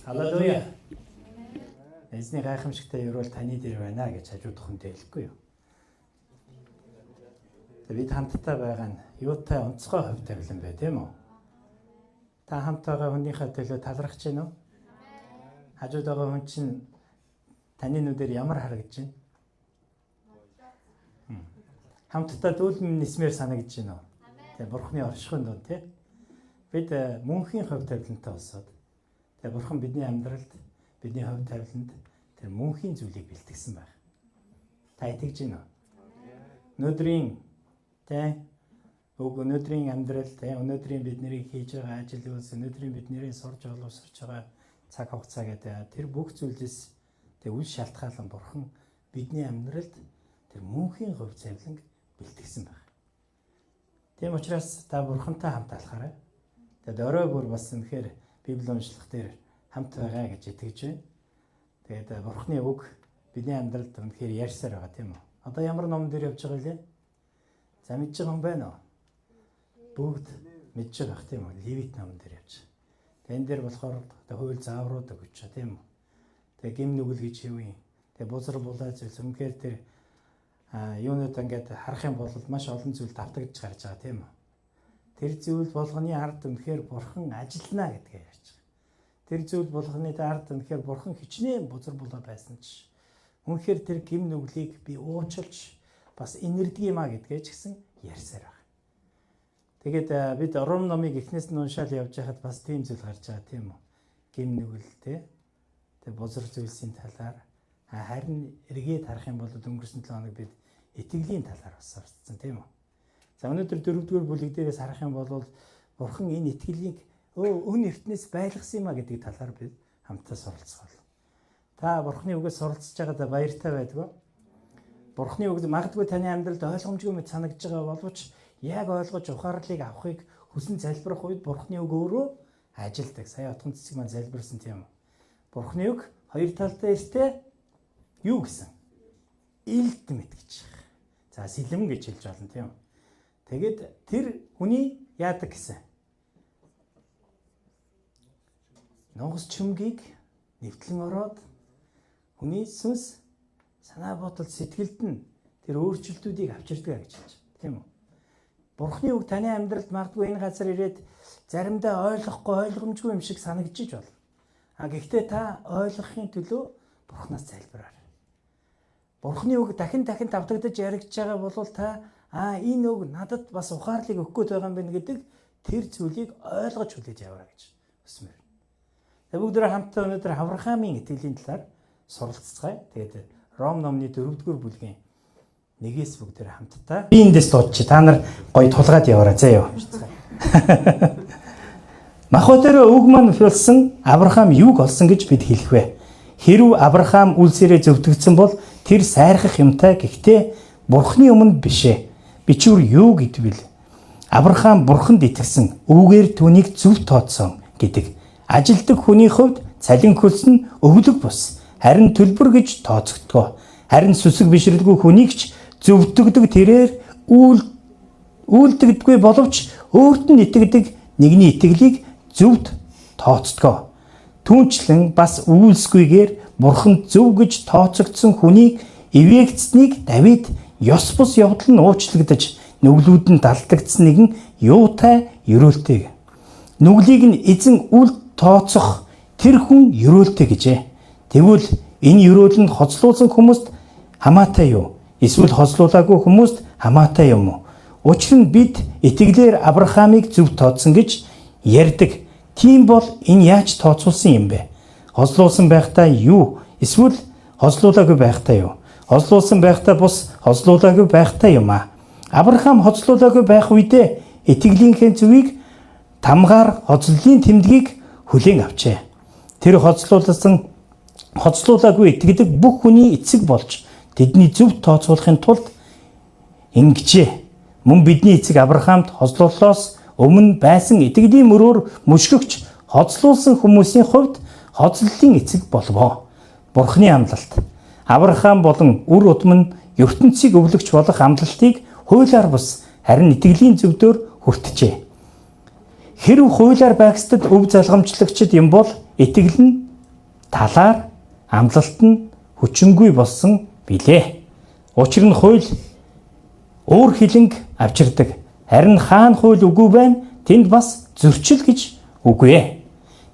Халелуя. Эзний гайхамшигтай ерөөл таны дээр байна гэж хажуудах хүнтэй хэлэхгүй юу? Бид хамтдаа байгаа нь юутай онцгой хувь тавилан бай, тийм үү? Та хамт байгаа хүнийхээ төлөө талархаж байна уу? Хажууд байгаа хүн чинь таны нүдээр ямар харагдаж байна? Хамтдаа дүүлэн нисмээр санагдаж байна уу? Тэгээ Бурхны оршихуйн донд тий. Бид мөнхийн хувь тавилантай болсод тэгээ Бурхан бидний амьдралд, бидний хувь тавиланд тэр мөнхийн зүйлийг бэлтгэсэн байна. Та итгэж байна уу? Өнөөдрийн өнөөдрийн амьдрал, өнөөдрийн бидний хийж байгаа ажил үйлс, өнөөдрийн бидний сурж боловсрч байгаа цаг хугацаа гэдэг тэр бүх зүйлээс тэг үл шалтгаалan Бурхан бидний амьдралд тэр мөнхийн хувь тавиланг бэлтгэсэн байна. Тийм учраас та Бурхантай хамт алхаарай. Тэгээд орой бүр бас үнэхээр Библи уншлах дээр хамт байгаа гэж итгэж байна. Тэгээд Бурханы үг бидний амьдралд үнэхээр ярьсаар байгаа тийм үү? Одоо ямар ном дээр явж байгаа вэ? За мэдж байгаа юм байна уу? Бүгд мэдж байгаа тийм үү? Левит номон дээр явж. Тэгээд энэ дээр болохоор хууль зааврууд өгч байгаа тийм үү? Тэгээд гим нүгэл гэж хэвэн. Тэгээд бузар булаа зүйлс үнэхээр тэр юунууд ингээд харах юм бол маш олон зүйл давтагдж гарч байгаа тийм үү? Тэр зүйл болгоны ард үнэхээр Бурхан ажиллана гэдгээ ярьж байгаа. Тэр зүйл болгоны ард үнэхээр Бурхан хичнээн бузар булаа байсан ч үнэхээр тэр гим нүглийг би уучлж бас инэрдэг юм а гэдгээ ч гэсэн ярьсаар байна. Тэгээд бид Ром номыг эхнээс нь уншаал явж байхад бас тийм зүйл гарч байгаа тийм үү? Гим нүгэл тэг бузар зүйлсийн талаар харин эргээд харах юм бол өнгөрсөн 7 хоног бид итгэлийн талаар бас сурцсан тийм үү? За өнөөдөр 4-р бүлэг дээрээс харах юм бол Бурхан энэ итгэлийг өн ертнээс байлгасан юм а гэдэг талаар бид хамтдаа суралцах бол. Та Бурханы үгээс суралцж байгаадаа баяртай байдгүй. Бурханы үг магадгүй таны амьдралд ойлгомжгүй мэт санагдж байгаа боловч яг ойлгож ухаарлыг авахыг хүсэн залбирах үед Бурханы үг өөрөө ажилдаг. Сая отгон цэцэг маань залбирсан тийм үү? Бурханы үг хоёр талтай эртээ юу гэсэн? Илт мэт гэж. За сэлэм гэж хэлж болно тийм үү? Тэгээд тэр хүний яадаг гэсэн? Нугас чүмгийг нэвтлэн ороод хүний сүнс санаа бодол сэтгэлд нь тэр өөрчлөлтүүдийг авчирдаг гэж хэлж байна. Тийм үү? Бурхны үг таны амьдралд магадгүй энэ газар ирээд заримдаа ойлгохгүй ойлгомжгүй юм шиг санагдчих болно. Гэхдээ та ойлгохын төлөө Бурхнаас залбираар. Бурхны үг дахин давтагдаж яригдж байгаа бол та энэ үг надад бас ухаарлыг өгөх гээд байгаа юм байна гэдэг тэр зүйлийг ойлгож хүлээж аваарай гэж хүсмээр. Тэгээд бүгдээ хамтдаа өнөөдөр Авраамийн итгэлийн талаар суралцгаая. Тэгээд Ром номны 4-р бүлгийн 1-ээс бүгдээ хамтдаа би эндээс дуудчих. Та нар гоё тулгаад яваарай заа юу. Махбод дээр үг маань хэлсэн Авраам юуг олсон гэж бид хэлэх вэ? Хэрв Авраам үлсээрээ зөвтгөгдсөн бол тэр сайрхах юмтай гэхдээ Бурхны өмнө бишээ. Бичвэр юу гэдвэл Авраам Бурханд итгэсэн үүгээр түүнийг зөв тооцсон гэдэг. Ажилдаг хүний хувьд цалин хөлс нь өвлөг бус. Харин төлбөр гэж тооцогдгоо. Харин сүсэг бишрэлгүй хүнийг ч зөвтгдөг тэрээр үйлдэгдгүй боловч өөрт нь итгэдэг нэгний итгэлийг зөвд тооцдгоо. Түүнчлэн бас үйлсгүйгээр Бурханд зөв гэж тооцогдсон хүнийг эвээгцнийг Давид ёс бус явдал нь уучлагдаж нүглүүд нь далдагдсан нэгэн юутай ерөөлтэй. Нүглийг нь эзэн үл тооцох тэр хүн ерөөлтэй гэжээ. Тэгвэл энэ ерөөлөнд хоцлуулсан хүмүүст хамаатай юу? Эсвэл хоцлуулаагүй хүмүүст хамаатай юм уу? Учир нь бид итгэлээр Авраамыг зөв тооцсон гэж ярьдаг. Тийм бол энэ яаж тооцуулсан юм бэ? Хоцлуулсан байхдаа юу? Эсвэл хоцлуулаагүй байхдаа юу? Хоцлуулсан байхдаа бус хоцлуулаагүй байхдаа юм а. Авраам хоцлуулаагүй байх үедээ итгэлийнхээ зүвийг тамгаар хоцлолын тэмдгийг хүлээн авчээ. Тэр хоцлуулаагүй итгэдэг бүх хүний эцэг болж тэдний зөв тооцоолохын тулд ингэжээ. Мөн бидний эцэг Авраамд хоцлууллоос өмнө байсан итгэлийн мөрөөр мөшгөгч хоцлуулсан хүмүүсийн хувьд хоцлолын эцэг болвоо. Бурхны амлалт. Авраам болон үр удам нь ертөнцийг өвлөгч болох амлалтыг хуулиар бус харин итгэлийн зөвдөр хүртжээ. Хэрв хуулиар байгсдад өв залгамжлагчд юм бол итгэл нь талаар амлалт нь хүчингүй болсон билээ. Учир нь хууль өөр хилэнг авчирдаг. Харин хаана хууль үгүй байна, тэнд бас зөрчил гэж үгүй.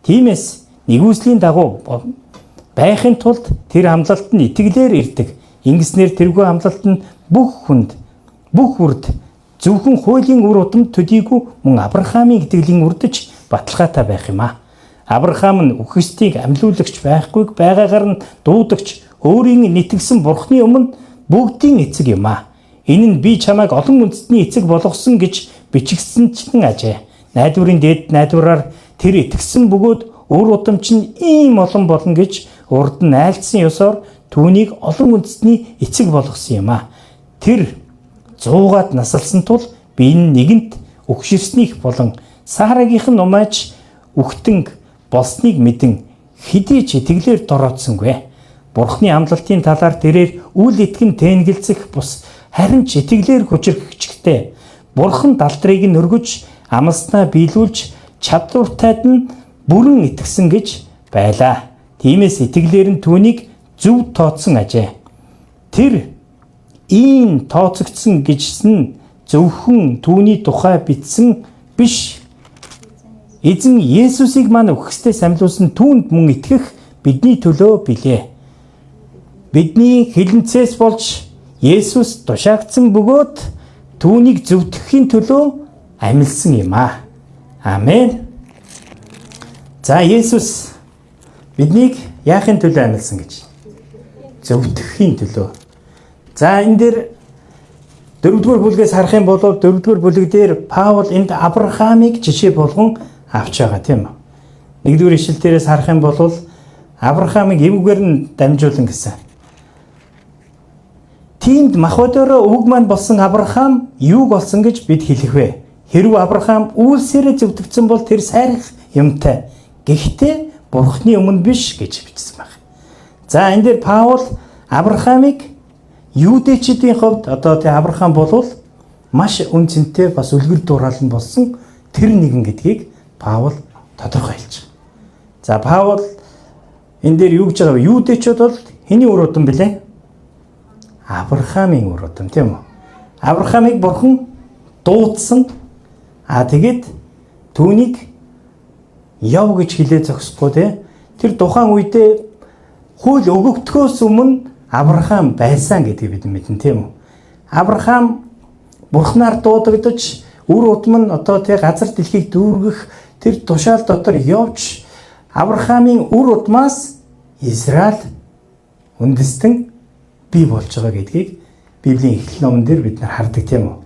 Тиймээс нэгүслийн дагуу байхын тулд тэр амлалт нь итгэлээр ирдэг. Ингэснээр тэргүй амлалт нь бүх хүнд, бүх үрд зөвхөн хуулийн үр удамд төдийгүй мөн Авраамийн итгэлийн үрдэж баталгаатай байх юм аа. Авраам нь үхсдийг амьлуулагч байхгүйг байгаагаар нь дуудагч өөрийн нэтгсэн Бурхны өмнө бүгдийн эцэг юм аа. Энэ нь би чамайг олон үндэстний эцэг болгосон гэж бичигдсэн ч ажээ. Найдварын дээд найдвараар тэр итгэсэн бөгөөд өөр удамч нь ийм олон болно гэж урд нь айлдсан ёсоор түүнийг олон үндэстний эцэг болгосон юм аа. Тэр 100-аад насалсан тул би энэ нэгэнт өгшөрснийх болон Сарагийнх нь нумайч үхтэнг болсныг мэдэн хэдий ч итгэлээр дороодсонгүй. Бурхны амлалтын талаар тэрээр үл итгэн тэнгэлзэх бус харин ч итгэлээр хүчрхэгчтэй. Бурхан далдрыг нь өргөж амласнаа биелүүлж чадвартайд нь бүрэн итгэсэн гэж байлаа. Тиймээс итгэлээр нь түүнийг зөв тооцсон ажээ. Тэр ийм тооцогдсон гэжсэн зөвхөн түүний тухай бичсэн биш. Эзэн Есүсийг маань үхсдээ самлуулсан түүнд мөн итгэх бидний төлөө билээ. Бидний хилэнцээс болж Есүс тушаагдсан бөгөөд түүнийг зөвтгөхийн төлөө амьдсан юм аа. Амен. За Есүс биднийг яахын төлөө амьдсан гэж? Зөвтгөхийн төлөө. За энэ дээр 4-р бүлгээс харах юм бол 4-р бүлэг дээр Паул энд Авраамыг жишээ болгон авч байгаа тийм үү. 1-р ишлэл дээрээс харах юм бол Авраамыг эвгээр нь дамжуулан гэсэн. Тиймд махбодороо өвөг маань болсон Авраам юу болсон гэж бид хэлэх вэ? Хэрв Авраам үйлсээрээ зөвдөгдсөн бол тэр сайрах юмтай. Гэхдээ Бурхны өмнө биш гэж бичсэн байна. За энэ дээр Паул Авраамыг юудэчдийн хувьд одоо тэ Авраам болвол маш үнцэнтэй бас үлгэр дуурал нь болсон тэр нэгэн гэдгийг Паул тодорхойлж байгаа. За Паул энэ дээр юу гэж байгаа вэ? Юудэчүүд бол хэний үр удам блэ? Авраамийн үр удам тийм үү? Авраамыг Бурхан дуудсан. Тэгээд түүнийг яв гэж хэлээ зогсохгүй те. Тэр тухайн үедээ хууль өгөгдөхөөс өмнө Авраам байсан гэдгийг бид мэднэ тийм үү? Авраам Бурханаар дуудагдаж үр удам нь одоо тэг газар дэлхийг дүүргэх тэр тушаал дотор явж Авраамийн үр удмаас Израиль үндэстэн бий болж байгаа гэдгийг Библийн Эхлэл номон дээр бид нар хардаг тийм үү?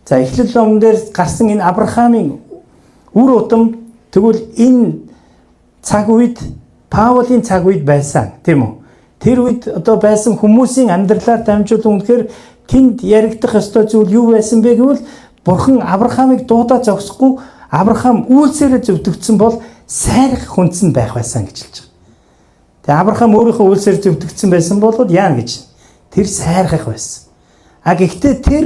За Эхлэл номон дээр гарсан энэ Авраамийн үр удам тэгвэл энэ цаг үед Паулын цаг үед байсан тийм үү? Тэр үед одоо байсан хүмүүсийн амьдралаар дамжуулан үнэхээр тэнд яригдах ёстой зүйл юу байсан бэ гэвэл Бурхан Авраамыг дуудаа зогсохгүй Авраам үйлсээрээ зөвдөгдсөн бол сайрах хүнс нь байх байсан гэж хэлж байгаа. Тэгээ Авраам өөрийнхөө үйлсээр зөвдөгдсөн байсан бол яа гэж тэр сайрах байсан. Гэхдээ тэр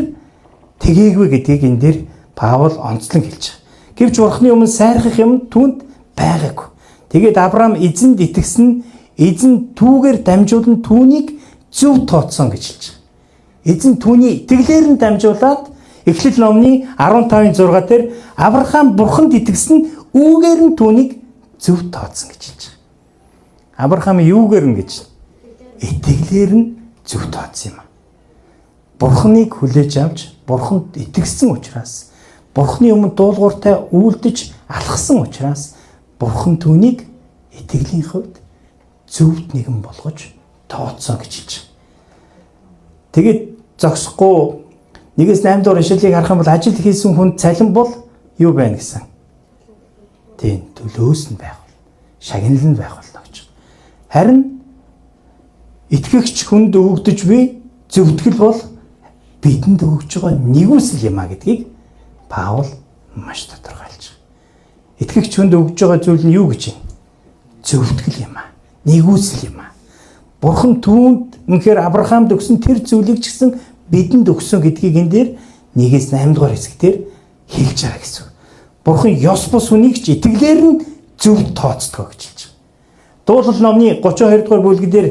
тэгээгүй гэдгийг энэ дээр Паул онцлон хэлж байгаа. Гэвч Бурханы өмнө сайрах юм түүнд байгаагүй. Тэгээд Авраам эзэнд итгэсэн эзэн түүгээр дамжуулан түүнийг зөв тооцсон гэж хэлж байгаа. Эзэн түүний итгэлээр нь дамжуулаад Эхлэл номны 15:6 дээр Авраам Бурханд итгэсэн үүгээр нь түүнийг зөв тооцсон гэж хэлж байгаа. Авраам юугээр нь гэж? Итгэлээр нь зөв тооцсон юм. Бурханыг хүлээж авч Бурханд итгэсэн учраас Бурханы өмнө дуулууртай үйлдэж алхсан учраас Бурхан түүнийг итгэлийн хувьд зөвд нэгэн болгож тооцсон гэж хэлж байгаа. Тэгээд зогсохгүй 1-8 дугаар ишлэлийг харах юм бол ажил хийсэн хүнд цалин бол юу байна гэсэн. Тийм төлөөс нь байх бол шагнал нь байх болно гэж. Харин итгэгч хүнд өгөгдөж буй зөвтгөл бол бидэнд өгж байгаа нэгүсэл юм а гэдгийг Паул маш тодорхойлж байгаа. Итгэгч хүнд өгж байгаа зүйл нь юу гэж юм? Зөвтгөл юм а. Нэгүсэл юм а. Бурхан түүнд үнэхээр Авраамд өгсөн тэр зүйлийг ч гэсэн бидэнд өгсөн гэдгийг энэ дээр 1-8 дугаар хэсгээр хэлж байгаа гэсэн. Бурхан ёс бус хүнийг ч итгэлээр нь зөв тооцдог гэж хэлж байгаа. Дуулал номны 32 дугаар бүлгээр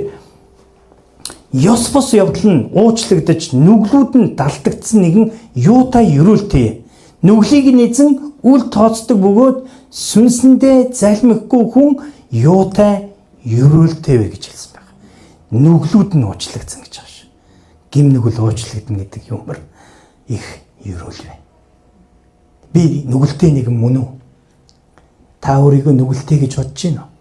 ёс бус явдал нь уучлагдаж нүглүүд нь далдагдсан нэгэн юутай ерөөлтэй. Нүглийг нь эзэн үл тооцдог бөгөөд сүнсэндээ залмихгүй хүн юутай ерөөлтэй вэ гэж хэлсэн байна. Нүглүүд нь уучлагдсан гэж байна шүү. Гим нүгэл уучлагдана гэдэг юмар их ерөөл вэ. Би нүгэлтэй нэгэн мөн үү? Та өөрийгөө нүгэлтэй гэж бодож байна уу?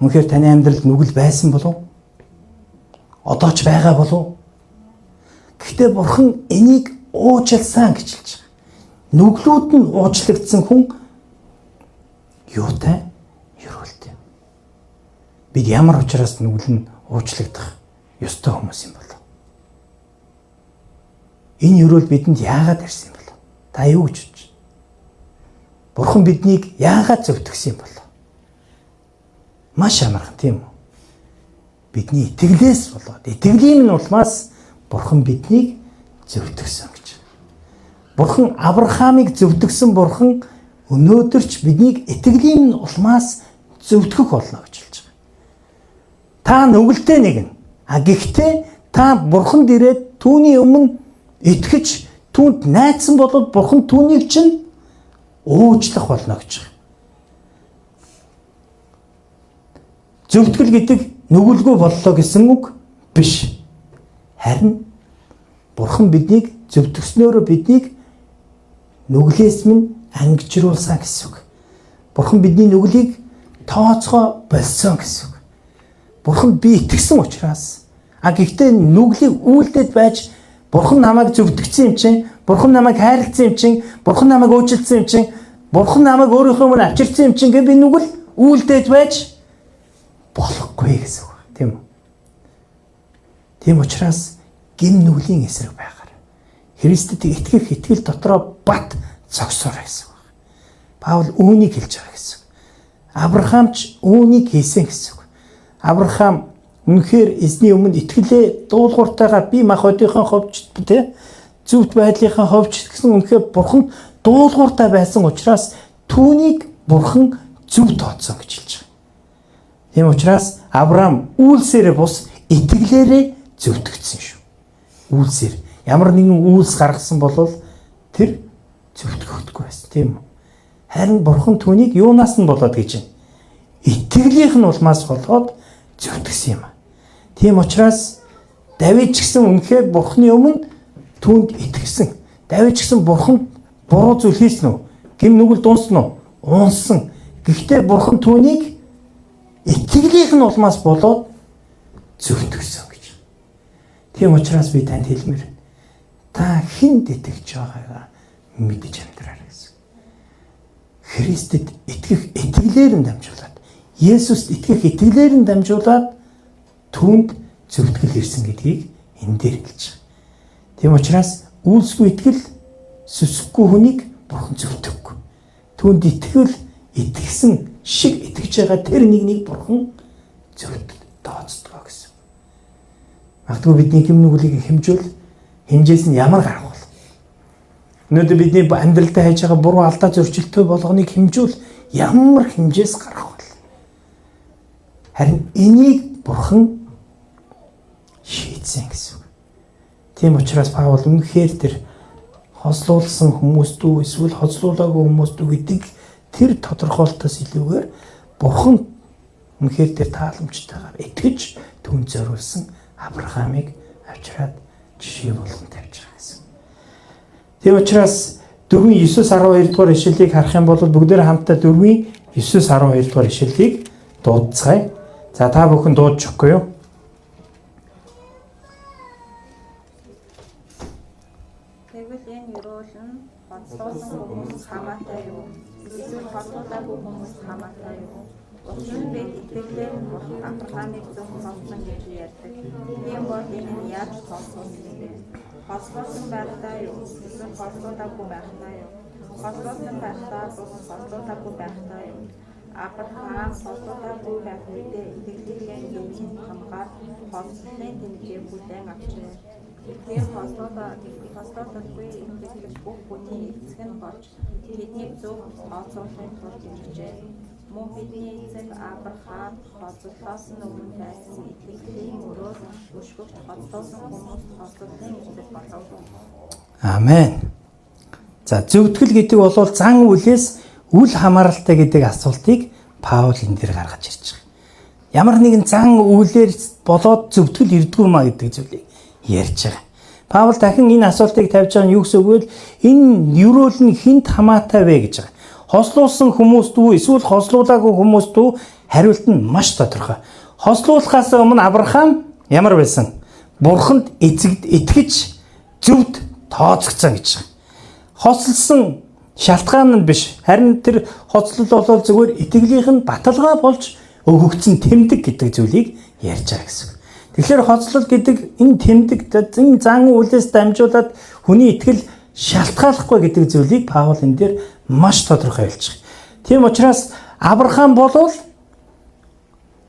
Үнэхээр таны амьдралд нүгэл байсан болов? Одоо ч байгаа болов? Гэхдээ Бурхан энийг уучлсан гэж хэлж байгаа. Нүглүүд нь уучлагдсан хүн юутай ерөөлтэй. Бид ямар учраас нүгэл нь уучлагдах ёстой хүмүүс юм бол? Энэ ерөөл бидэнд яагаад ирсэн юм бол? Та юу гэж бодож байна? Бурхан биднийг яагаад зөвтгсөн юм бол? Маш амархан тийм үү? Бидний итгэлээс болоод итгэлийн минь улмаас Бурхан биднийг зөвтгсөн гэж. Бурхан Авраамыг зөвтгсөн Бурхан өнөөдөр ч биднийг итгэлийн минь улмаас зөвтгөх болно гэж хэлж байгаа. Та нүгэлтэй нэгэн. Гэхдээ та Бурханд ирээд түүний өмнө итгэж түүнд найдсан болоод Бурхан түүнийг чинь уучлах болно гэж байгаа. Зөвтгөл гэдэг нүгэлгүй боллоо гэсэн үг биш. Харин Бурхан биднийг зөвтгснөөрөө биднийг нүглээс минь ангижруулсан гэсэн үг. Бурхан бидний нүглийг тооцоо болсон гэсэн үг. Бурхан би итгэсэн учраас гэхдээ нүглийг үйлдэл байж Бурхан намайг зөвтгсөн юм чинь, Бурхан намайг хайрлсан юм чинь, Бурхан намайг уучлсан юм чинь, Бурхан намайг өөрийнхөө өмнө авчирсан юм чинь би нүгэл үйлдэл байж болохгүй гэсэн үг. Тийм үү? Тийм учраас гим нүглийн эсрэг байгаар Христэд итгэх итгэл дотроо бат зогсоорой гэсэн үг. Паул үүнийг хэлж байгаа гэсэн үг. Авраам ч үүнийг хийсэн гэсэн үг. Авраам үнэхээр эзний өмнө итгэлээ дуулууртайгаар би мах одынхон ховч тэ зөвхт байдлынхаа ховч гэсэн үнэхээр Бурхан дуулууртай байсан учраас түүнийг Бурхан зөв тооцсон гэж хэлж байгаа. Тийм учраас Авраам үйлсээрээ бус итгэлээрээ зөвтгөгдсөн шүү. Үйлсээр ямар нэгэн үйлс гаргасан бол тэр зөвтгөгдөхгүй байсан тийм үү? Харин Бурхан түүнийг юунаас нь болоод гэж байна? Итгэлийнх нь улмаас болоод зөвтгсөн юм. Тийм учраас Давид ч гэсэн үнэхээр Бурханы өмнө түүнд итгэсэн. Давид ч гэсэн Бурханд буруу зүйл хийсэн үү? Гим нүгэл дууссан уу? Уунсан. Гэхдээ Бурхан түүнийг итгэлийнх нь улмаас болоод зөвтгсөн гэж. Тийм учраас би танд хэлмээр та хүнд итгэж байгаагаа мэдэж амьдраарай гэсэн. Христэд итгэх итгэлээр нь дамжуулаад, Есүст итгэх итгэлээр нь дамжуулаад түүнд зөвтгөл ирсэн гэдгийг энэ дээр хэлж байгаа. Тийм учраас үйлсгүй итгэл сүсэхгүй хүнийг Бурхан зөвтгөхгүй. Түүнд итгэл итгэсэн шиг итгэж байгаа тэр нэгнийг Бурхан зөвхөн тооцдог гэсэн. Магадгүй бидний гим нүглийг хэмжүүл хэмжээс нь ямар гарах бол. Өнөөдөр бидний амьдралдаа хайж байгаа буруу алдаа зөрчилтэй болгоныг хэмжүүл ямар хэмжээс гарах бол. Харин энийг Бурхан шийдсэн гэсэн. Тийм учраас Паул үнэхээр тэр хослуулсан хүмүүст үү эсвэл хослуулаагүй хүмүүст үү гэдэг тэр тодорхойлолтоос илүүгээр Бурхан үнэхээр тэр тааламжтайгаар итгэж түн зориулсан Авраамыг авчираад жишээ болгон тавьж байгаа гэсэн. Тийм учраас 4:9-12 дугаар ишлэлийг харах юм бол бүгдээр хамтдаа 4:9-12 дугаар ишлэлийг дуудацгаая. За та бүхэн дуудчихгүй юу? Тэгвэл энэ ерөөл нь хоцлуулсан хүмүүс хамаатай юу? Эсвэл хоцлуулаагүй хүмүүс хамаатай юу? Учир нь бид итгэлээр нь Бурхан Авраамыг зөв тооцсон гэж ярьдаг. Тийм бол энэ нь яаж тооцсон бэ? Хоцлуулсан байхдаа юу? Эсвэл хоцлуулаагүй байхдаа юу? Хоцлуулсан байхдаа бус хоцлуулаагүй байхдаа юу? Авраам хоцлуулаагүй байх үедээ итгэлийнхээ зөвхөн хамгаар хоцлолын тэмдэг бүлээн авчээ. Тэр хоцлуулаагүй итгэж бүх бүхний эцэг нь болж тэднийг зөв тооцоолохын тулд иржээ. Мөн бидний эзэн Авраам хоцлолоос нь өмнө байсан итгэлийн өрөөр өшгөх хоцлоосон хүмүүст хоцлолын эзэл болов. Амен. За зөвтгөл гэдэг бол зан үлээс үл хамааралтай гэдэг асуултыг Паул энэ дээр гаргаж ирж байгаа. Ямар нэгэн зан үлээр болоод зөвтгөл ирдгүү маа гэдэг зүйлийг ярьж байгаа. Паул дахин энэ асуултыг тавьж байгаа нь юу гэсэн үг вэ? Энэ ерөөл нь хинт хамаатай вэ гэж байгаа. Хослуулсан хүмүүст үү эсвэл хослуулаагүй хүмүүст үү? Хариулт нь маш тодорхой. Хослуулахаас өмнө Авраам ямар байсан? Бурханд итгэж зөвд тооцогцсон гэж байна. Хослсон шалтгаан нь биш. Харин тэр хоцлол болол зүгээр итгэлийнх нь баталгаа болж өгөгдсөн тэмдэг гэдэг зүйлийг ярьж байгаа гэсэн. Тэгэхээр хоцлол гэдэг энэ тэмдэг энэ зан үлээс дамжуулаад хүний итгэл шалтгааллахгүй гэдэг зүйлийг Паул энэ дээр маш тодорхой хэлж байгаа. Тийм учраас Авраам болвол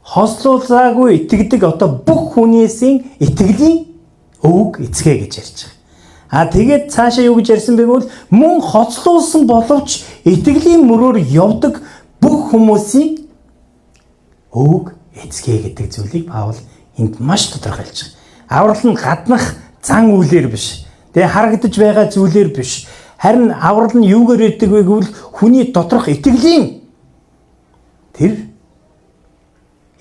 хослуулаагүй итгэдэг одоо бүх хүнээсийн итгэлийн өвөг эцгээ гэж ярьж байгаа. Тэгээд цаашаа юу гэж ярьсан бэ гэвэл мөн хоцлуулсан боловч итгэлийн мөрөөр явдаг бүх хүмүүсийн өвөг эцгээ гэдэг зүйлийг Паул энд маш тодорхой хэлж байгаа. Аврал нь гаднах зан үйлээр биш. Тэгээ харагдаж байгаа зүйлээр биш. Харин аврал нь юугаар өгдөг вэ гэвэл хүний доторх итгэлийн тэр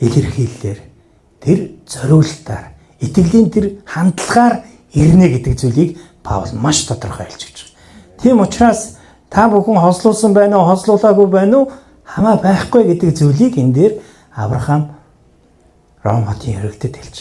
илэрхийллээр, тэр зориулалтаар, итгэлийн тэр хандлагаар ирнэ гэдэг зүйлийг Паул маш тодорхой хэлж өгч байна. Тийм учраас та бүхэн хослуулсан байна уу, хослуулаагүй байна уу хамаа байхгүй гэдэг зүйлийг энэ дээр Авраам Ром хотын иргэдэд хэлж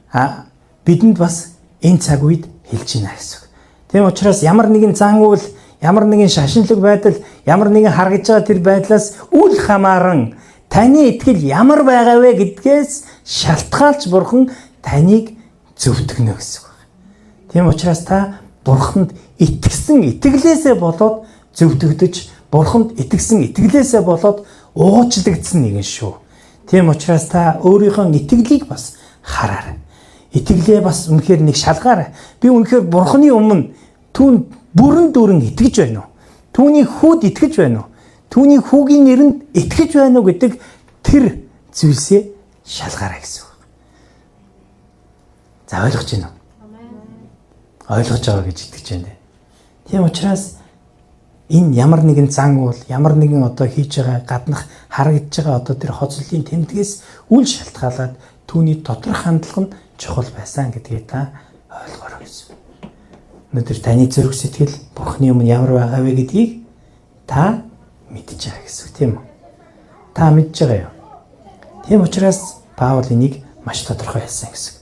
байгаа. Бидэнд бас энэ цаг үед хэлж байна гэсэн үг. Тийм учраас ямар нэгэн зан үйл, ямар нэгэн шашинлаг байдал, ямар нэгэн харагдж байгаа тэр байдлаас үл хамааран таны итгэл ямар байгаа вэ гэдгээс шалтгаалж Бурхан таныг зөвтгөнө гэсэн үг. Тийм учраас та Бурханд итгэсэн итгэлээсээ болоод зөвтгөгдөж, Бурханд итгэсэн итгэлээсээ болоод уучлагдсан нэгэн шүү. Тийм учраас та өөрийнхөө итгэлийг бас хараарай. Итгэлээ бас үнэхээр нэг шалгаарай. Би үнэхээр Бурханы өмнө түүнд бүрэн дүүрэн итгэж байна уу? Түүний хүүд итгэж байна уу? Түүний хүүгийн нэрэнд итгэж байна уу гэдэг тэр зүйлсээ шалгаарай гэсэн үг. За ойлгож байна уу? Ойлгож байгаа гэж итгэж байна. Тийм учраас энэ ямар нэгэн зан уул, ямар нэгэн одоо хийж байгаа гаднах харагдж байгаа одоо тэр хоцлолын тэмдгээс үл шалтгаалаад түүний доторх хандлага нь чухал байсан гэдгийг та ойлгоорой гэсэн. Өнөөдөр таны зүрх сэтгэл Бурхны өмнө ямар байгаа вэ гэдгийг та мэдж байгаа гэсэн үг тийм үү? Та мэдж байгаа юу? Тийм учраас Паул энийг маш тодорхой хэлсэн гэсэн.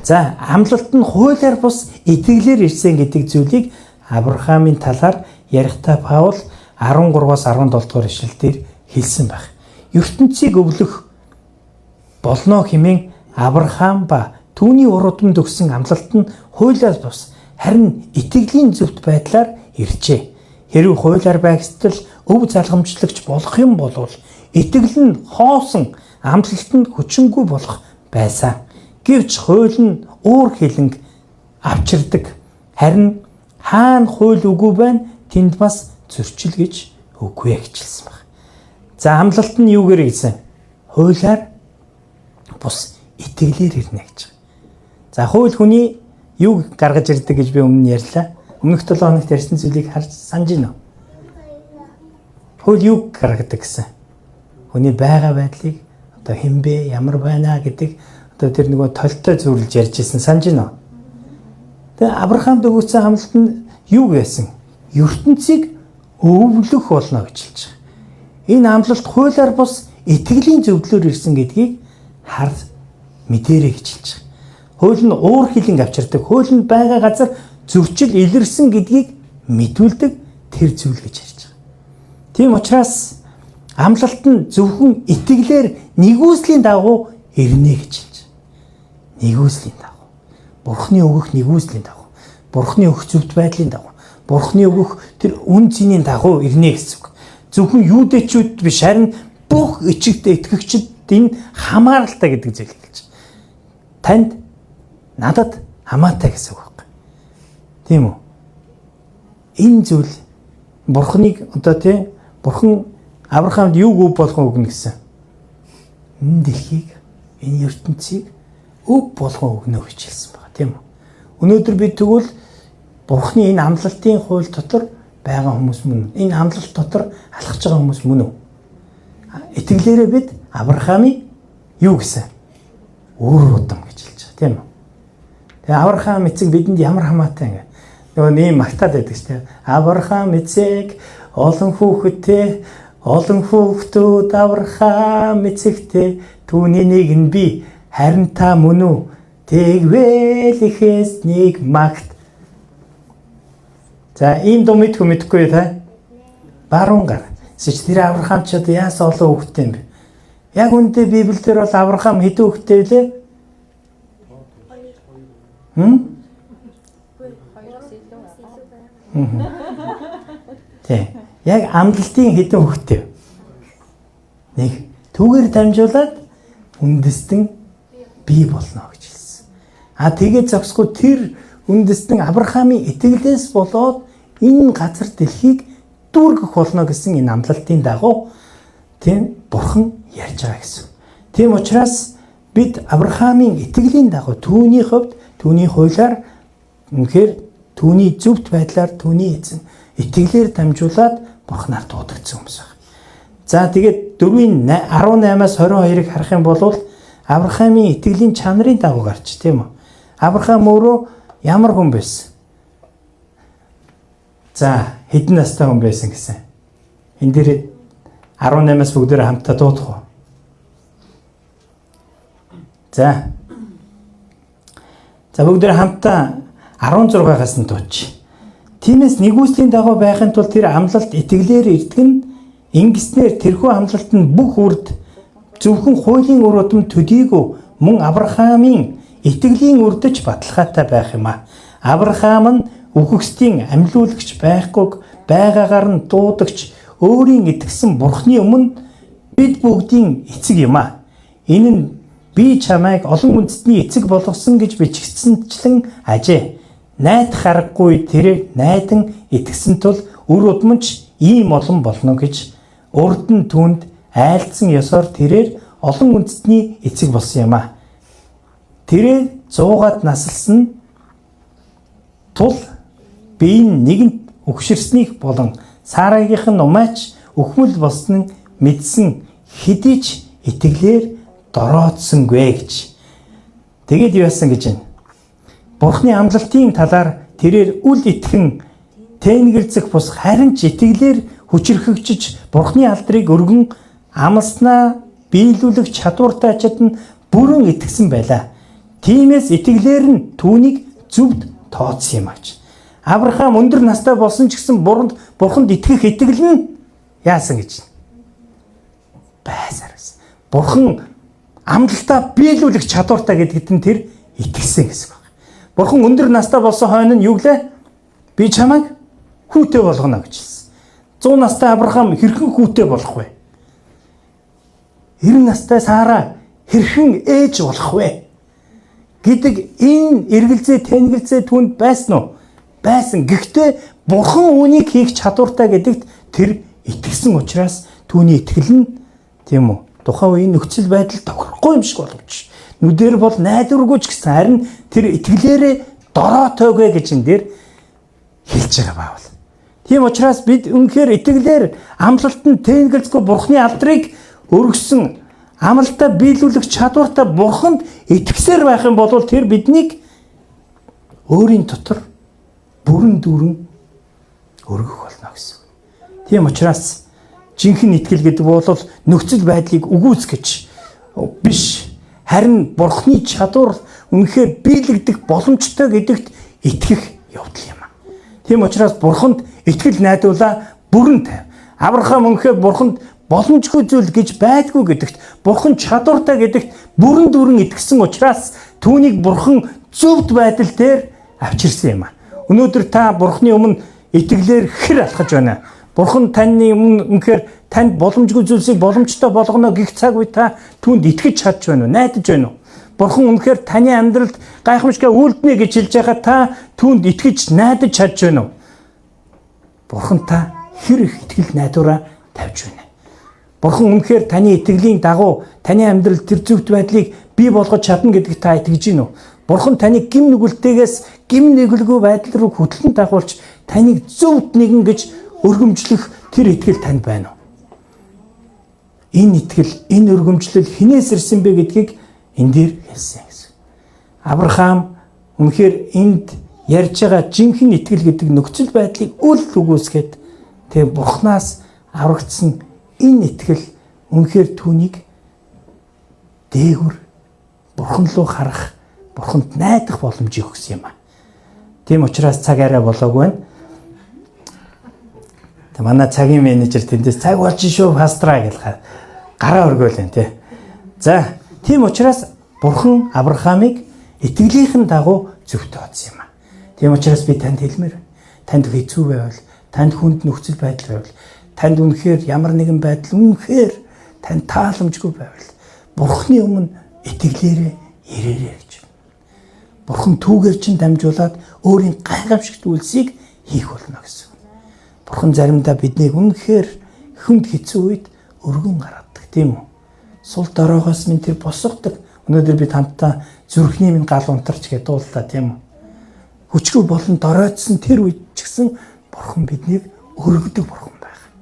За, амлалт нь хуулиар бус итгэлээр ирсэн гэдэг зүйлийг Авраамийн талаар ярихдаа Паул 13-аас 17 дугаар ишлэлээр хэлсэн байх. ертөнцийг өвлөх болно хэмээн Авраам ба түүний уруудманд өгсөн амлалт нь хуулиас бус харин итгэлийн зөвхт байдлаар иржээ. Хэрв хуулиар байгстал өв залгамжлагч болох юм бол итгэл нь хоосон амлалт нь хүчингүй болох байсан. Гэвч хууль нь уур хилэнг авчирдаг. Харин хаана хууль үгүй байна тэнд бас зөрчил гэж үгүй гэжэлсэн баг. За амлалт нь юугээр хэлсэн? Хуулиар бус итгэлээр ирнэ гэж. За хууль хүний юу гаргаж ирдэг гэж би өмнө ярьлаа. Өмнөх 7 хоногт ярьсан зүйлийг харж санаж байна уу? Хууль юу гаргадаг гэсэн? Хүний байгаа байдлыг одоо хэн бэ, ямар байна гэдэг одоо тэр нөгөө толтой зөвлөж ярьж ирсэн санаж байна уу? Тэгээ Авраамд өгсөн амлалт нь юу гэсэн? ертөнцийг өвлөх болно гэж хэлж байгаа. Энэ амлалт хуулиар бус итгэлийн зөвлөлөөр ирсэн гэдгийг хар мэдэрэй гэж хэлж байгаа. Хууль нь уур хилэнг авчирдаг. Хууль нь байгаа газар зөрчил илэрсэн гэдгийг мэдүүлдэг тэр зүйл гэж ярьж байгаа. Тийм учраас амлалт нь зөвхөн итгэлээр нэгүслийн дагуу ирнэ гэж хэлж байгаа. Нэгүслийн дагуу. Бурхны өгөх нэгүслийн дагуу. Бурхны өгөх зөвхт байдлын дагуу. Бурхны өгөх тэр үн цэнийн дагуу ирнэ гэсэн үг. Зөвхөн юудэчүүд биш харин бүх ичигтэй итгэгчид энэ хамааралтай гэдэг зүйл хэлж байна. Танд надад хамаатай гэсэн үг байна. Тийм үү? Энэ зүйл Бурхныг одоо тийм Бурхан Авраамд юуг өв болгон өгнө гэсэн? Энэ дэлхийг, энэ ертөнцийг өв болгон өгнө гэж хэлсэн байна, тийм үү? Өнөөдөр бид тэгвэл Бурхны энэ амлалтын хууль дотор байгаа хүмүүс мөн үү? Энэ амлалт дотор алхаж байгаа хүмүүс мөн үү? Итгэлээрээ бид Авраамыг юу гэсэн? Өөр удам гэж хэлж байгаа, тийм үү? Тэгээ Авраам эцэг бидэнд ямар хамаатай ингэ? Нөгөө нэм магтаад байдаг ч тийм. Авраам эцэг олон хүүхэдтэй, олон хүүхдүүд Авраам эцэгтэй, түүний нэг нь би, харин та мөн үү? Тэгвэл ихэс нэг магт. За ийм дуу мэдхгүй та? Баруун гар. Эсвэл тэр Авраам ч одоо яасан олон хүүхэдтэй юм бэ? Яг үндэ Библиэлд бол Авраам хэдэн хүүхэдтэй вэ? Тэг. Яг амлалтын хэдэн хүүхэдтэй? Нэг. Түүгээр дамжуулаад үндэстэн бий болно гэж хэлсэн. Тэгээд зогсгүй тэр үндэстэн Авраамын итгэлээс болоод энэ газар дэлхийг дүүргэх болно гэсэн энэ амлалтын дагуу тийм Бурхан ярьж байгаа гэсэн. Тийм учраас бид Авраамын итгэлийн дагуу түүний хувьд түүний хуулиар үнэхээр түүний зөвхт байдлаар түүний эзэн итгэлээр дамжуулаад Бурханаар дуудагдсан хүмүүс байна. За тэгээд 4:18-аас 22-ыг харах юм бол Авраамын итгэлийн чанарын дагуу гарч тийм үү? Авраам өөрөө ямар хүн байсан? За хэдэн настай хүн байсан гэсэн. Энд дээр 18-аас бүгдээр хамтдаа дуудах уу? За бүгдээр хамтдаа 16-аас нь дуудчих. Тиймээс нэгүслийн дагуу байхын тулд тэр амлалт итгэлээр ирдгэн ингэснээр тэрхүү амлалт нь бүх үрд зөвхөн хуулийн үр удам төдийгүй мөн Авраамын итгэлийн үрдэж баталгаатай байх юм а. Авраам нь үхэгсдийн амьлуулагч байхгүйг байгаагаар нь дуудагч өөрийн итгэсэн Бурхны өмнө бид бүгдийн эцэг юм а. Энэ нь би чамайг олон үндэстний эцэг болгосон гэж бичигдсэнчлэн ажээ. Найдах аргагүй тэрээр найдан итгэсэн тул үр удамч ийм олон болно гэж урд нь түүнд айлдсан ёсоор тэрээр олон үндэстний эцэг болсон юм а. Тэрээр 100-аад наслсан тул би нэгэнт өгшөрснийг болон Сарагийнх нь умаач өхмөл болсныг мэдсэн хэдий ч итгэлээр дороодсонгүй гэж. Тэгээд юу яасан гэж байна? Бурхны амлалтын талаар тэрээр үл итгэн тэнгэрлцэх бус харин ч итгэлээр хүчрхэгжиж Бурхны алдрыг өргөн амласнаа биелүүлэх чадвартай чадна бүрэн итгэсэн байлаа. Тиймээс итгэлээр нь түүнийг зөвд тооцсон юм аж. Авраам өндөр настай болсон ч гэсэн Бурханд итгэх итгэл нь яасан гэж байсаар байсан. Бурхан амлалтаа биелүүлэх чадвартай гэдэгт нь тэр итгэсэн гэсэн байна. Бурхан өндөр настай болсон хойно нь юу гэлээ? Би чамайг хүүтэй болгоно гэж хэлсэн. 100 настай Авраам хэрхэн хүүтэй болох вэ? 90 настай Сара хэрхэн ээж болох вэ? Гэдэг энэ эргэлзээ тэнгэрлзээ түүнд байсан уу? Байсан. Гэхдээ Бурхан үүнийг хийх чадвартай гэдэгт тэр итгэсэн учраас түүний итгэл нь тийм үү? Тухайн үеийн нөхцөл байдал тохирохгүй юм шиг боловч нүдээр бол найдваргүй ч гэсэн харин тэр итгэлээрээ дороотойгоо гэж энэ дээр хэлж байгаа баавал. Тийм учраас бид үнэхээр итгэлээр амлалтанд тэнгэрлэхгүй Бурхны алдрыг өргөсөн амлалтаа биелүүлэх чадвартай Бурханд итгэсээр байх юм бол тэр биднийг өөрийн дотор бүрэн дүүрэн өргөх болно гэсэн. Тийм учраас жинхэнэ итгэл гэдэг бол нөхцөл байдлыг үгүйсгэж биш харин Бурхны чадвар үнэхээр биелэгдэх боломжтой гэдэгт итгэх явдал юм. Тийм учраас Бурханд итгэл найдвуулаа бүрэн тавь. Авраам үнэхээр Бурханд боломжгүй зүйл гэж байдгүй гэдэгт Бурхан чадвартай гэдэгт бүрэн дүүрэн итгэсэн учраас түүнийг Бурхан зөвхт байдал дээр авчирсан юм. Өнөөдөр та Бурханы өмнө итгэлээр хэр алхаж байна. Бурхан таны өмнө үнэхээр танд боломжгүй зүйлсийг боломжтой болгоно гэх цаг үе та түүнд итгэж чадж байна уу? Найдаж байна уу? Бурхан үнэхээр таны амьдралд гайхамшигтай үйлдэнэ гэж хэлж байхад та түүнд итгэж найдаж чадж байна уу? Бурхан та хэр их итгэл найдвараа тавьж байна. Бурхан үнэхээр таны итгэлийн дагуу таны амьдрал тэр зөвхт байдлыг бий болгож чадна гэдэгт та итгэж гин үү? Бурхан таныг гим нүгэлтэйгээс гим нүгэлгүй байдал руу хөтлөн дагуулж таныг зөвхт нэгэн гэж өргөмжлөх тэр итгэл танд байна уу? Энэ итгэл, энэ өргөмжлөл хинээс ирсэн бэ гэдгийг энэ дээр хэлсэн гэсэн. Авраам үнэхээр энд ярьж байгаа жинхэнэ итгэл гэдэг нөхцөл байдлыг үл үгүйсгээд тэгээ Бурханаас аврагдсан энэ итгэл үнэхээр түүнийг дээгүр Бурхан руу харах, Бурханд найдах боломжийг өгсөн юм а. Тийм учраас цаг арай болоогүй байна. Манай цагийн менежер тэндээс цаг болж шүү пастраа гэж гараа өргөөл энэ тий. За тийм учраас Бурхан Авраамыг итгэлийнхэн дагуу зөвхт тооцсон юм а. Тийм учраас би танд хэлмээр танд хэцүү байвал, танд хүнд нөхцөл байдал байвал, танд үнэхээр ямар нэгэн байдал үнэхээр танд тааламжгүй байвал Бурханы өмнө итгэлээрээ ирээрэй гэж. Бурхан түүгээр чинь дамжуулаад өөрийн гайхамшигт үйлсийг хийх болно гэсэн. Бурхан заримдаа биднийг үнэхээр хүнд хэцүү үед өргөн гаргадаг тийм үү? Сул дороогоос минь тэр босгодог. Өнөөдөр бид хамтдаа зүрхний минь гал унтарч гэдэг дуулаа тийм үү? Хүчгүй болон доройтсон тэр үед ч гэсэн Бурхан биднийг өргөдөг Бурхан байх.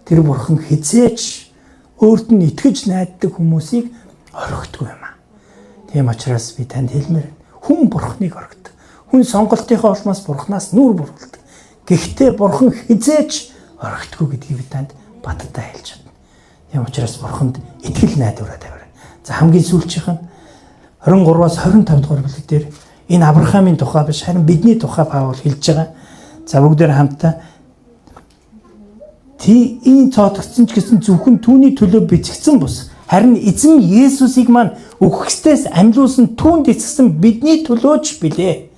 Тэр Бурхан хизээч өөрт нь итгэж найддаг хүмүүсийг орхидгүй юм аа. Тийм учраас би танд хэлмээр хүн Бурханыг орхидог. Хүн сонголтынхаа улмаас Бурханаас нүүр буруулдаг. Гэхдээ Бурхан хизээч орхидгүй гэдгийг би танд баттаа хэлж байна. Тийм учраас Бурханд итгэл найдвараа тавиарай. За хамгийн сүүлчийнх нь 23-аас 25 дугаар бүлэг дээр энэ Авраамийн тухай биш харин бидний тухай Паул хэлж байгаа. За бүгдээр хамтдаа энэ цоотгдсон ч гэсэн зөвхөн түүний төлөө бичигдсэн бус. Харин эзэн Есүсийг маань үхгсдээс амьлуулсан түүнд эцэгсэн бидний төлөөч билээ.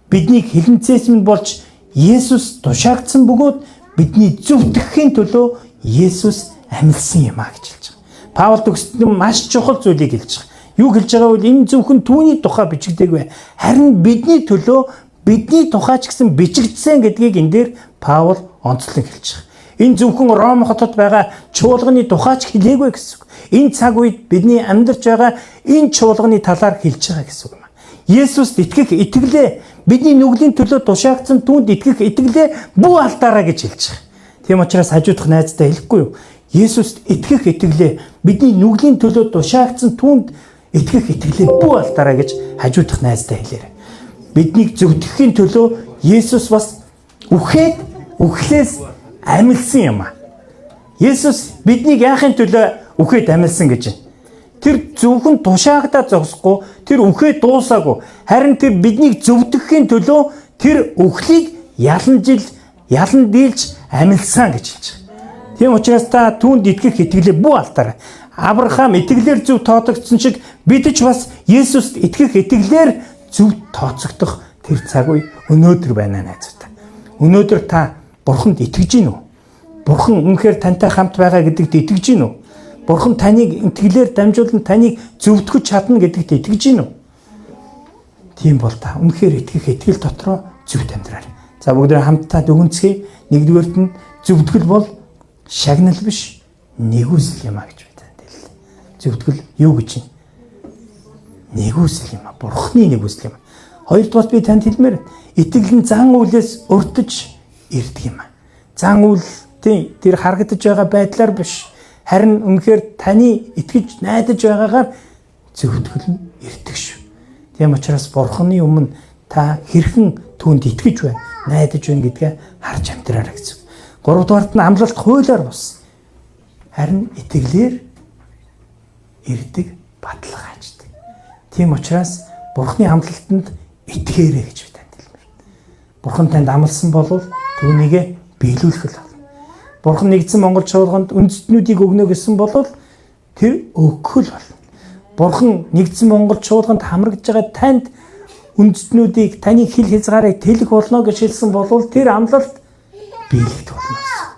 Бидний хилэнцээс минь болж Есүс тушаагдсан бөгөөд бидний зөвтгөхийн төлөө Есүс амьдсан юм а гэж хэлж байгаа. Паул төгсдөд маш чухал зүйлийг хэлж байгаа. Юу хэлж байгаа бол энэ зөвхөн түүний тухай бичигдээгүй. Харин бидний төлөө бидний тухай ч гэсэн бичигдсэн гэдгийг энэ дээр Паул онцлог хэлж байгаа. Энэ зөвхөн Ром хотод байгаа чуулганы тухай ч хэлээгүй гэсэн үг. Энэ цаг үед бидний амьдарч байгаа энэ чуулганы талаар хэлж байгаа гэсэн үг юм. Есүст итгэх итгэлээ бидний нүглийн төлөө тушаагдсан түүнд итгэх итгэлээ бүү алдаараа гэж хэлж байгаа. Тийм учраас хажуудах найздаа хэлэхгүй юу? Есүст итгэх итгэлээ бидний нүглийн төлөө тушаагдсан түүнд итгэх итгэлээ бүү алдаараа гэж хажуудах найздаа хэлээрэй. Биднийг зөвтгөхийн төлөө Есүс бас үхлээс амьдсан юм а. Есүс биднийг яахын төлөө үхээд амьдсан гэж байна. Тэр зөвхөн тушаагдаад зогсохгүй, тэр үхээд дуусаагүй. Харин тэр биднийг зөвтгөхийн төлөө тэр үхлийг ялан дийлж амьдсан гэж хэлж байгаа. Тийм учраас та түүнд итгэх итгэлээ бүү алдаарай. Авраам итгэлээр зөв тооцогдсон шиг бид ч бас Есүст итгэх итгэлээр зөв тооцогдох тэр цаг үе өнөөдөр байна найзуудаа. Өнөөдөр та Бурханд итгэж гин үү? Бурхан үнэхээр тантай хамт байгаа гэдэгт итгэж гин үү? Бурхан таныг итгэлээр дамжуулан таныг зөвтгөж чадна гэдэгт итгэж гин үү? Тийм бол та үнэхээр итгэх итгэл дотроо зөвхт амьдраарай. За бүгд хамтдаа дүгнцгээе. Нэгдүгээрт нь зөвтгөл бол шагнал биш, нэгүсэл юм а гэж бид танд хэллээ. Зөвтгөл юу гэж юм? Нэгүсэл юм а. Бурханы нэгүсэл юм а. Хоёрдугаар би танд хэлмээр итгэл нь зан үйлээс өртөж ирдэг юм а. Зан үйлтэй тэр харагдаж байгаа байдлаар биш. Харин үнэхээр таны итгэж найдаж байгаагаар зөвтгөл нь ирдэг шүү. Тийм учраас Бурханы өмнө та хэрхэн түүнд итгэж байна, найдаж байна гэдгээ харж амьдраарай гэсэн. Гуравдугаарт нь амлалт хуулиар бус. Харин итгэлээр ирдэг батлага хааждаг. Тийм учраас Бурханы амлалтанд итгээрэй гэж би танд хэлмээр. Бурхан танд амласан бол түүнийг биелүүлэх л. Бурхан нэгдсэн Монгол чуулганд үндэстнүүдийг өгнө гэсэн бол тэр өгөх л болно. Бурхан нэгдсэн Монгол чуулганд хамрагдж байгаа танд үндэстнүүдийг таны хил хязгаарыг тэлэх болно гэж хэлсэн бол тэр амлалт биелэгдэх болно гэсэн.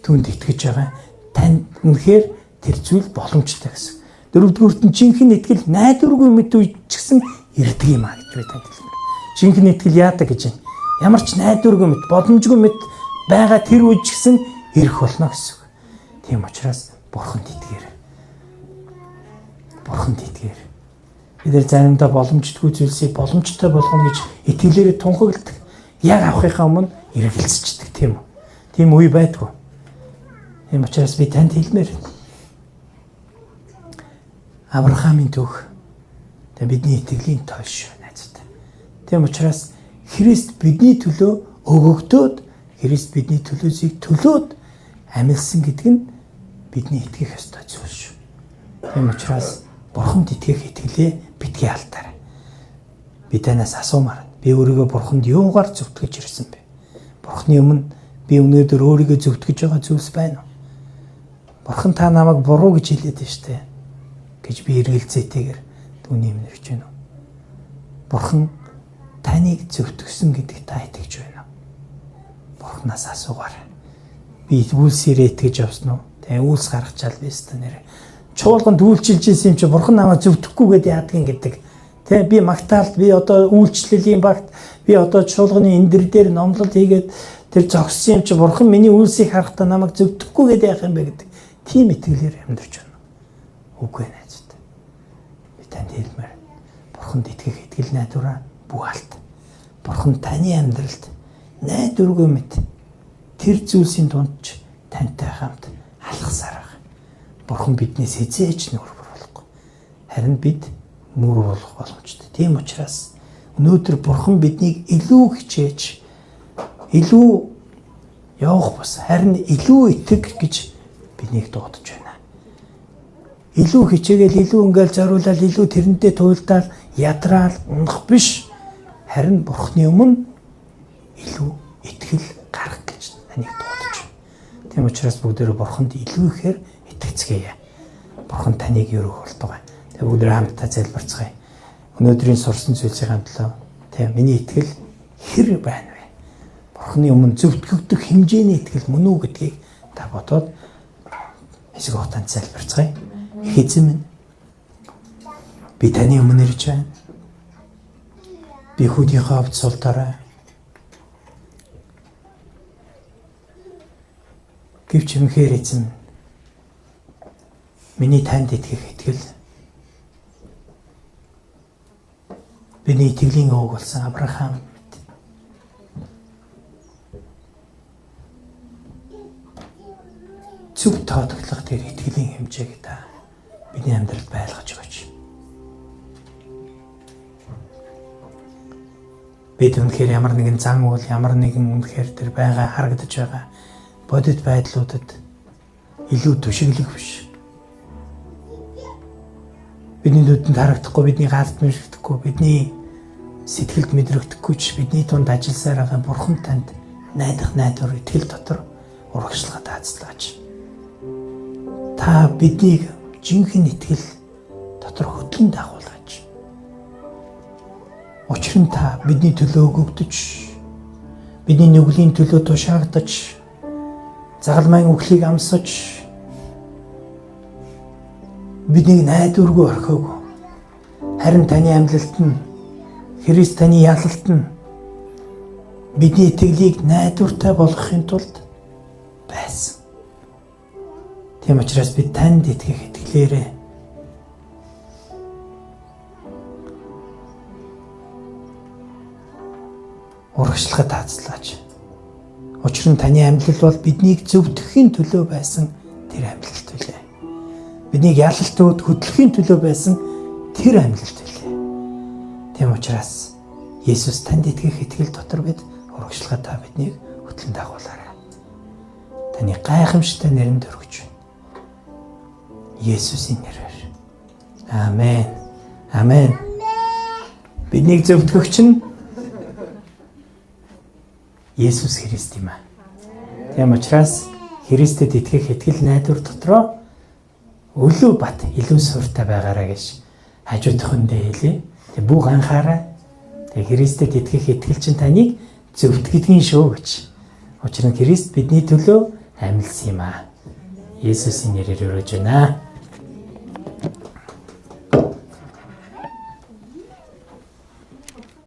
Түүнд итгэж байгаа танд үнэхээр тэр зүйл боломжтой гэсэн. Дөрөвдүгüүрт нь жинхэнэ итгэл найдваргүй мэд үе ч гэсэн ирдэг юм а гэж би танд хэлмээр. Жинхэнэ итгэл яадаг гэж юм. Ямар ч найдваргүй мэд, боломжгүй мэд байгаа тэр үе ч гэсэн ирэх болно гэсэн үг. Тийм учраас Бурханд итгээр. Бурханд итгээр. Бид нар заримдаа боломжтгүй зүйлсийг боломжтой болгоно гэж итгэлээрээ тунхагладаг. Яг авахынхаа өмнө эргэлзчихдэг тийм үү? Тийм үе байдгүй. Тийм учраас би танд хэлмээр. Авраамийн түүх тэгээ бидний итгэлийн тоол шүү найзтай. Тийм учраас Христ бидний төлөө өгөгдөөд, Христ бидний төлөөсийг төлөөд амьдсан гэдэг нь бидний итгэх ёстой зүйл шүү. Тийм учраас Бурханд итгэх итгэлээ битгий алдаарай. Би танаас асуумаар. Би өөрийгөө Бурханд юугаар зөвтгөж ирсэн бэ? Бурханы өмнө би өнөөдөр өөрийгөө зөвтгөж байгаа зүйлс байна уу? Бурхан та намайг буруу гэж хэлээд байна штэ гэж би эргэлзээтэйгээр түүний өмнө ирж байна уу? Бурхан таныг зөвтгсөн гэдэгт та итгэж байна уу? Бурханаас асуугаарай. Би үйлсээрээ итгэж явсан уу? Тэгээ үйлс гаргачаал байстай нэрэ. Чуулганд үйлчилж исэн юм чи Бурхан намайг зөвтгөхгүйгээд яадгийн гэдэг. Тэ би магтаалт, би одоо үйлчлэлийн багт, би одоо чуулганы эндэр дээр номлол хийгээд тэр зогссон юм чи Бурхан миний үйлсийг харахтаа намайг зөвтгөхгүйгээд яах юм бэ гэдэг. Тийм итгэлээр амьдарч байна. Үгүй найзтай. Би танд хэлмээр. Бурханд итгэх итгэл найдвараа бүх алт. Бурхан таны амьдралд найдваргүй мэт тэр зүйлсийн дунд ч тантай хамт алхасаар байгаа. Бурхан биднээс хизээж нүр болохгүй. Харин бид нүр болох боломжтой. Тийм учраас өнөөдөр Бурхан биднийг илүү хичээж, илүү явах бус, харин илүү итэг гэж биднийг дуудаж байна. Илүү хичээгээл, илүү ингээл зориулаад, илүү тэрэндээ туйлдаал, ядраал, унах биш. Харин Бурханы өмнө илүү итгэл гарах гэж таныг дуудаж байна. Тийм учраас бүгдээрээ Бурханд илүү ихээр итгэцгээе. Бурхан таныг өрөөх болтугай. Тэгээ бүгдээ хамтдаа залбирцгаая. Өнөөдрийн сурсан зүйлсийн хамтлаа тийм миний итгэл хэр байна вэ? Бурханы өмнө зөвтгөгдөх хэмжээний итгэл мөн үү гэдгийг та бодоод хэсэг хугацаанд залбирцгаая. Эзэн минь би таны өмнө ирж байна. Би хүнийхээ авд султаараа гэвч юмхээр эзэн миний танд итгэх итгэл бидний итгэлийн өвөг болсон Авраам зөв тоодглох тэр итгэлийн хэмжээг та бидний амьдралд байлгаж өгөөч. Бид үнэхээр ямар нэгэн зан үйл, ямар нэгэн үнэхээр тэр байгаа харагдаж байгаа бодит байдлуудад илүү түшиглэх биш. Бидний нүдэнд харагдахгүй, бидний гаалт мэрэгдэхгүй, бидний сэтгэлд мэдрэгдэхгүй ч бидний тунд ажилласаар байгаа Бурхан танд найдах найдвар итгэл дотор урагшлага таацлаач. Та биднийг жинхэнэ итгэл дотор хөтлөн дагуулаач. Учир нь та бидний төлөө өгөгдөж, бидний нүглийн төлөө тушаагдаж, загалмайн үхлийг амсаж, биднийг найдваргүй орхиогүй. Харин таны амьлалт нь, Христ таны ялалт нь бидний итгэлийг найдвартай болгохын тулд байсан. Тийм учраас бид танд итгэх итгэлээрээ урагшлагад таацлаач. Учир нь таны амьлал бол биднийг зөвтгөхийн төлөө байсан тэр амьлалт үлээ. Биднийг ялалтууд хөдлөхийн төлөө байсан тэр амьлалт үлээ. Тийм учраас Есүс танд итгэх итгэл дотор бид урагшлагад та биднийг хөтлөн дагуулаарай. Таны гайхамшигтай нэрэнд өргөж байна. Есүсийн нэрээр. Амен. Амен. Биднийг зөвтгөгч нь Есүс Христ юм аа. Тийм учраас Христэд итгэх итгэл найдвар дотроо өлөө бат илүү сууртай байгаарай гэж хажуудахындээ хэлээ. Тэг бүх анхаарай. Тэг Христэд итгэх итгэл чинь таныг зөвтгөдгийн шүү гэж. Учир нь Христ бидний төлөө амьдсан юм аа. Есүсийн нэрээр өрөөж байна.